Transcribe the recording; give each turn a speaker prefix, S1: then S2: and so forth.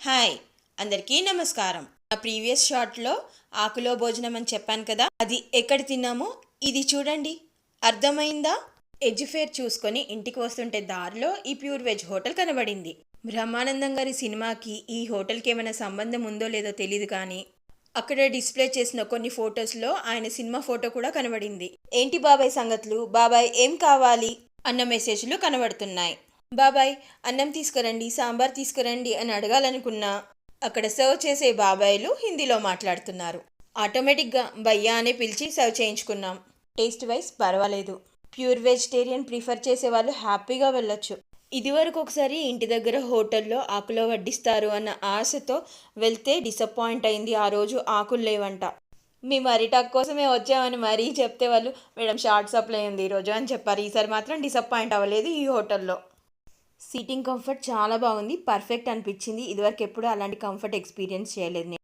S1: Hi అందరికీ నమస్కారం. నా ప్రీవియస్ షాట్లో ఆకులో భోజనం అని చెప్పాను కదా, అది ఎక్కడ తిన్నామో ఇది చూడండి. అర్థమైందా? ఎడ్జ్ ఫేర్ చూసుకొని ఇంటికి వస్తుంటే దారిలో ఈ ప్యూర్ వెజ్ హోటల్ కనబడింది. బ్రహ్మానందం గారి సినిమాకి ఈ హోటల్కి ఏమైనా సంబంధం ఉందో లేదో తెలియదు కానీ అక్కడ డిస్ప్లే చేసిన కొన్ని ఫొటోస్లో ఆయన సినిమా ఫోటో కూడా కనబడింది. ఏంటి బాబాయ్ సంగతులు, బాబాయ్ ఏం కావాలి అన్న మెసేజ్లు కనబడుతున్నాయి. బాబాయ్ అన్నం తీసుకురండి, సాంబార్ తీసుకురండి అని అడగాలనుకున్నా అక్కడ సర్వ్ చేసే బాబాయ్లు హిందీలో మాట్లాడుతున్నారు. ఆటోమేటిక్గా భయ్యా అనే పిలిచి సర్వ్ చేయించుకున్నాం. టేస్ట్ వైజ్ పర్వాలేదు. ప్యూర్ వెజిటేరియన్ ప్రిఫర్ చేసే వాళ్ళు హ్యాపీగా వెళ్ళొచ్చు. ఇదివరకు ఒకసారి ఇంటి దగ్గర హోటల్లో ఆకులో వడ్డిస్తారు అన్న ఆశతో వెళ్తే డిసప్పాయింట్ అయింది. ఆ రోజు ఆకులు లేవంట. మేము అరిటాక్ కోసమే వచ్చామని మరీ చెప్తే వాళ్ళు మేడం షార్ట్ సప్లై ఉంది ఈరోజు అని చెప్పారు. ఈసారి మాత్రం డిసప్పాయింట్ అవ్వలేదు ఈ హోటల్లో. సీటింగ్ కంఫర్ట్ చాలా బాగుంది, పర్ఫెక్ట్ అనిపించింది. ఇదివరకు ఎప్పుడు అలాంటి కంఫర్ట్ ఎక్స్పీరియన్స్ చేయలేదు నేను.